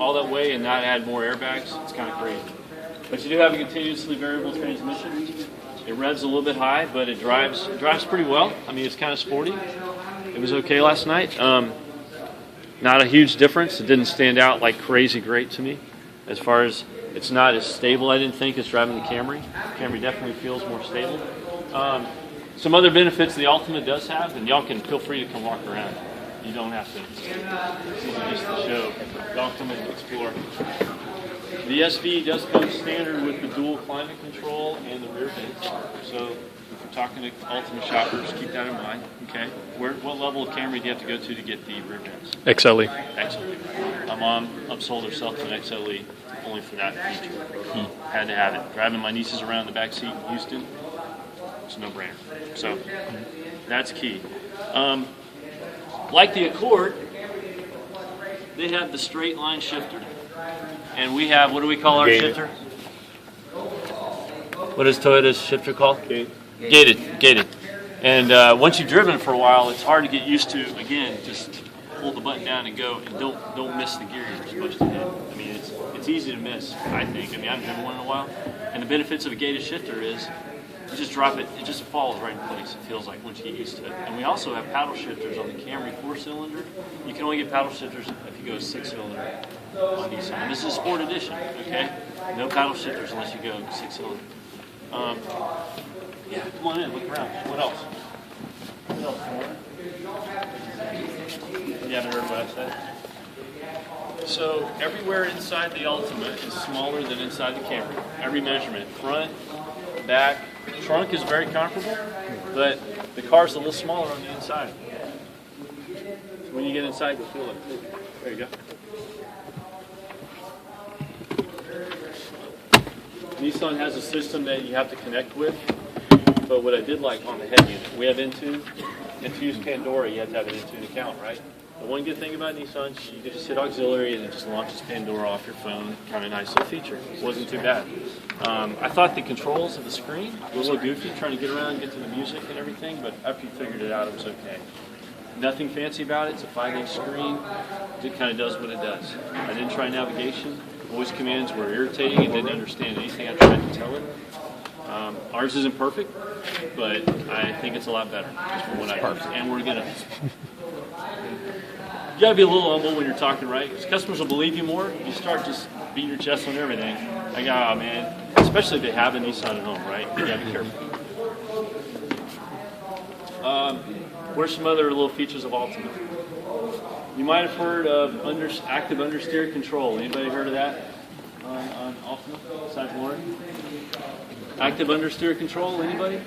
all that way and not add more airbags, it's kind of crazy. But you do have a continuously variable transmission. It revs a little bit high, but it drives pretty well. I mean, it's kind of sporty. It was okay last night. Not a huge difference. It didn't stand out like crazy great to me. As far as it's not as stable, I didn't think, as driving the Camry. The Camry definitely feels more stable. Some other benefits the Altima does have, and y'all can feel free to come walk around. You don't have to. This is just the show. Y'all come and explore. The SV does come standard with the dual climate control and the rear vents. So if you're talking to Altima shoppers, keep that in mind. Okay. What level of Camry do you have to go to get the rear vents? XLE. XLE. My mom upsold herself to an XLE only for that feature. Had to have it. Driving my nieces around the back seat in Houston, it's a no-brainer. So that's key. Like the Accord, they have the straight line shifter. And we have, what do we call our shifter? What is Toyota's shifter called? Gated. And once you've driven it for a while, it's hard to get used to, again, just hold the button down and go, and don't miss the gear you're supposed to hit. I mean, it's easy to miss, I think. I mean, I haven't driven one in a while. And the benefits of a gated shifter is you just drop it, it just falls right in place, it feels like, once you get used to it. And we also have paddle shifters on the Camry 4-cylinder. You can only get paddle shifters if you go 6-cylinder on Nissan. And this is a Sport Edition, okay? No paddle shifters unless you go 6-cylinder. Yeah, come on in, look around. What else? What else? You haven't heard what I said? So everywhere inside the Altima is smaller than inside the Camry. Every measurement, front, back, trunk is very comparable, but the car's a little smaller on the inside. So when you get inside, you'll feel it. There you go. Nissan has a system that you have to connect with, but what I did like on the head unit, we have Intune. And to use Pandora, you have to have an Intune account, right? The one good thing about Nissan, you can just hit auxiliary and it just launches Pandora off your phone. Kind of nice little feature. It wasn't too bad. I thought the controls of the screen were a little goofy, trying to get around and get to the music and everything, but after you figured it out, it was okay. Nothing fancy about it. It's a 5-inch screen. It kind of does what it does. I didn't try navigation. Voice commands were irritating and didn't understand anything I tried to tell it. Ours isn't perfect, but I think it's a lot better from what I heard. And we're gonna. You gotta be a little humble when you're talking, right? Because customers will believe you more. You start just beating your chest on everything. Like, oh man, especially if they have a Nissan at home, right? You gotta be careful. Where's some other little features of Altima? You might have heard of active understeer control. Anybody heard of that on Altima besides Lauren? Active understeer control, anybody?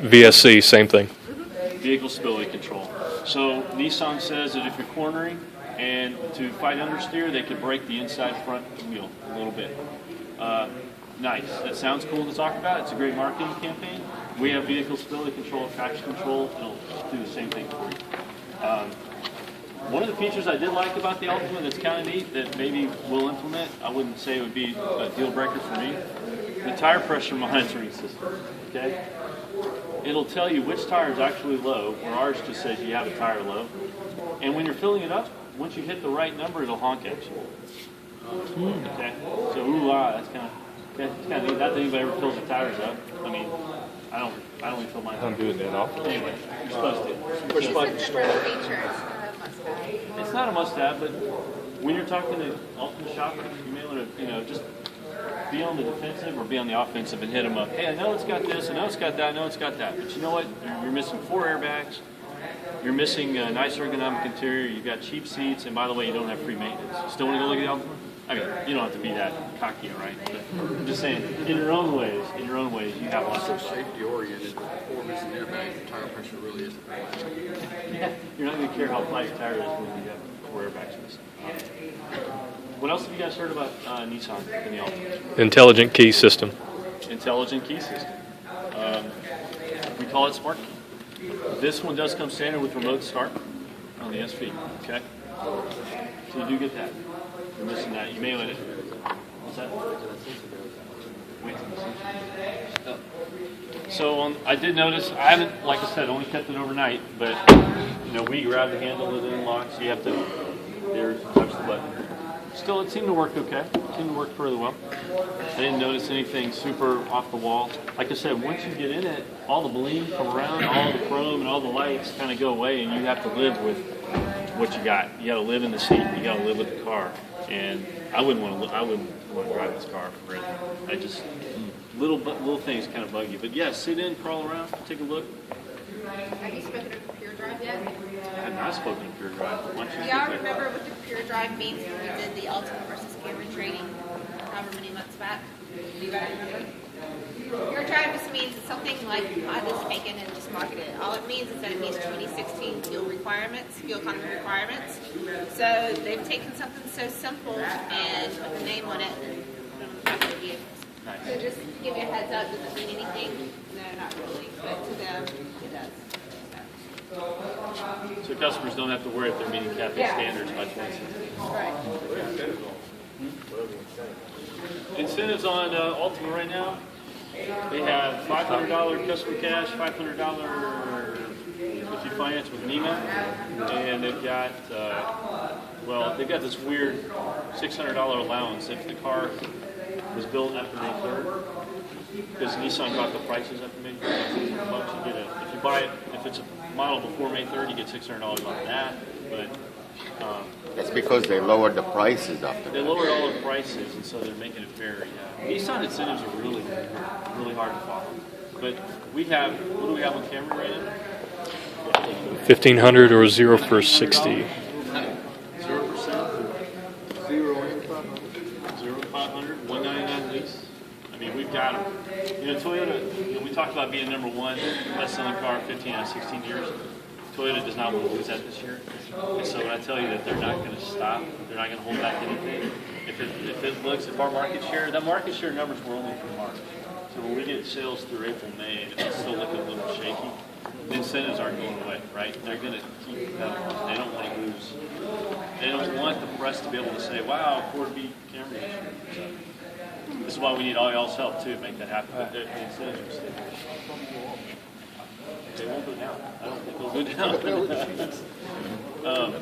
VSC, same thing. Vehicle stability control. So Nissan says that if you're cornering and to fight understeer, they could break the inside front wheel a little bit. Nice. That sounds cool to talk about. It's a great marketing campaign. We have vehicle stability control, traction control. It'll do the same thing for you. One of the features I did like about the Altima that's kind of neat that maybe we'll implement, I wouldn't say it would be a deal breaker for me, the tire pressure monitoring system. Okay? It'll tell you which tire is actually low, where ours just says you have a tire low. And when you're filling it up, once you hit the right number, it'll honk at you. Okay? So, that's kind of neat. Not that anybody ever fills their tires up. I mean, I don't refill mine. I'm doing that often. Anyway, you're supposed to. Push button start. It's not a must-have, but when you're talking to Altima shoppers, you may want to, just be on the defensive or be on the offensive and hit them up. Hey, I know it's got this, I know it's got that, I know it's got that. But you know what? You're missing 4 airbags. You're missing a nice ergonomic interior. You've got cheap seats, and by the way, you don't have free maintenance. You still want to go look at the Altima? I mean, you don't have to be that cocky, right? But I'm just saying, in your own ways, you have lots of safety oriented. 4 missing airbags, tire pressure really isn't bad. Yeah, you're not going to care how flat your tire is when you have 4 airbags missing. What else have you guys heard about Nissan in the Altima? Intelligent key system. Intelligent key system. We call it Smart Key. This one does come standard with remote start on the SV. Okay, so you do get that. You're missing that. You may want to. What's that? Wait till the So I did notice. I haven't, like I said, only kept it overnight. But we grab the handle of the unlock, so you have to touch the button. still, it seemed to work okay. It seemed to work fairly well. I didn't notice anything super off the wall. Like I said, once you get in it, all the bling come around, all the chrome and all the lights kind of go away, and you have to live with what you got. You got to live in the seat. You got to live with the car. And I wouldn't want to drive this car for anything. I just little things kind of bug you. But yeah, sit in, crawl around, take a look. Have you spoken of Pure Drive yet? I have not spoken to Pure Drive. Why don't you Do y'all speak remember what the Pure Drive means when we did the Altima versus Camry trading however many months back? Do you guys remember? Pure Drive just means it's something like I was taken and just marketed it. All it means is that it meets 2016 fuel economy requirements. So they've taken something so simple and put the name on it and put it on the back of the vehicles. Nice. So just to give you a heads up, does it mean anything? No, not really, but to them, it does. So customers don't have to worry if they're meeting CAFE standards by 2016. Right. Incentives on Altima right now. They have $500 customer cash, $500 if you finance with NEMA, and they've got they've got this weird $600 allowance if the car was built after May 3rd. Because Nissan got the prices after May 3rd. If you buy it, if it's a model before May 3rd, you get $600 off that. But That's because they lowered the prices after they lowered all the prices, and so they're making it fair. Yeah. Nissan incentives are really hard to follow. But what do we have on Camry right now? 1,500 or 0 for 60. 0%? 500, 199 lease. I mean, we've got them. Toyota, we talked about being number one best-selling car 15 out of 16 years. Toyota does not want to lose that this year. And so when I tell you that they're not going to stop, they're not going to hold back anything, if our market share, that market share numbers were only for March. So when we get sales through April, May, and it's still looking a little shaky, the incentives aren't going away, right? They're going to keep that on. They don't want to lose. They don't want the press to be able to say, wow, Ford beat Camry this year. So this is why we need all y'all's help, too, to make that happen. But the incentives will stay there. They won't go down. I don't think they'll go down.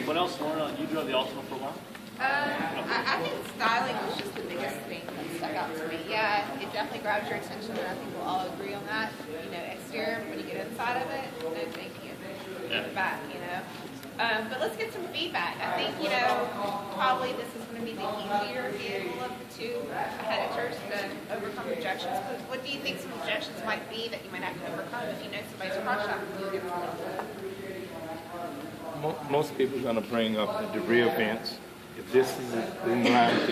What else, Laura? You drove the Altima for a while? I think styling was just the biggest thing that stuck out to me. Yeah, it definitely grabs your attention, and I think we'll all agree on that. Exterior, when you get inside of it, no thank you. Back, But let's get some feedback. I think, probably this is going to be the easier vehicle of the two competitors to overcome objections. But what do you think some objections might be that you might have to overcome if you know somebody's cross shop and you get Most people are going to bring up the rear vents. If this is in line with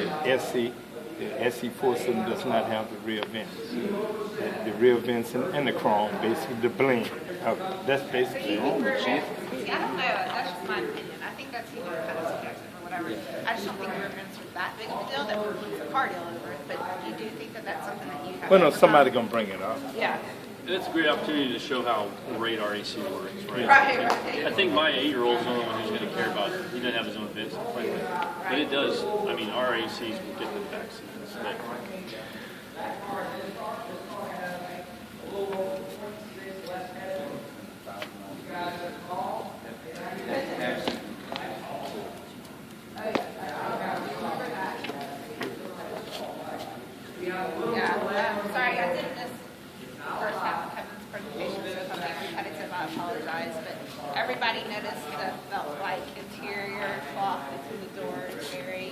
the SE47 does not have the rear vents. The rear vents and the chrome, basically the bling. That's basically it. I don't know. That's just my opinion. I think that's kind of subjective or whatever. I just don't think rear vents are that big of a deal that we're a car deal over it. But you do think that that's something that you have well, no, somebody's going to bring it up. Yeah. And it's a great opportunity to show how great our AC works, right? Right. I think my 8-year-old's the only one who's going to care about it. He doesn't have his own vents to play with. But it does, our ACs will get the back seat. Sorry, I did miss the first half of Kevin's presentation, so if I'm being repetitive, I apologize. But everybody noticed the felt-like interior cloth between the doors, very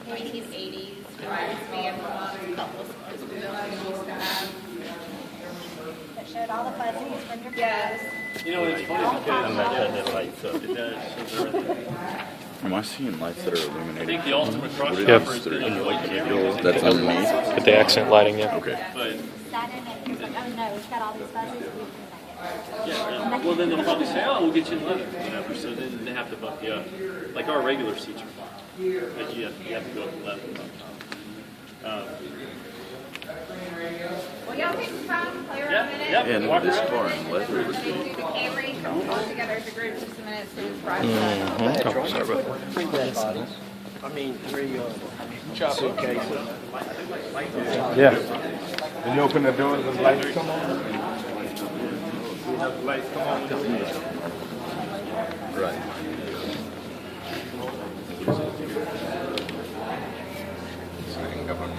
1980s. Reminds me of a couple of those buildings we used to have. That showed all the fuzzies from your Yes. It's funny because it does. So Am I seeing lights that are I illuminating? think the ultimate cross Yep. shopper is going to white That's underneath? Get the accent lighting, yeah. Okay. But sat in it, you're like, oh no, it's got all these fuzzies. yeah, well then they'll probably say, oh, we'll get you in leather, whatever. So then they have to bump you up. Like our regular seats are fine, but you have to go up to leather. Well, y'all take some time, play around a minute. Yep. Yeah, Walk no, this around. car in leather was Do the Camry, all together as a group, just a minute, so it's right. Oh, sorry about that. Three bed bodies. I mean, three suitcases. Yeah. When you open the doors, the lights come on. You have the lights come on. Right. Yep.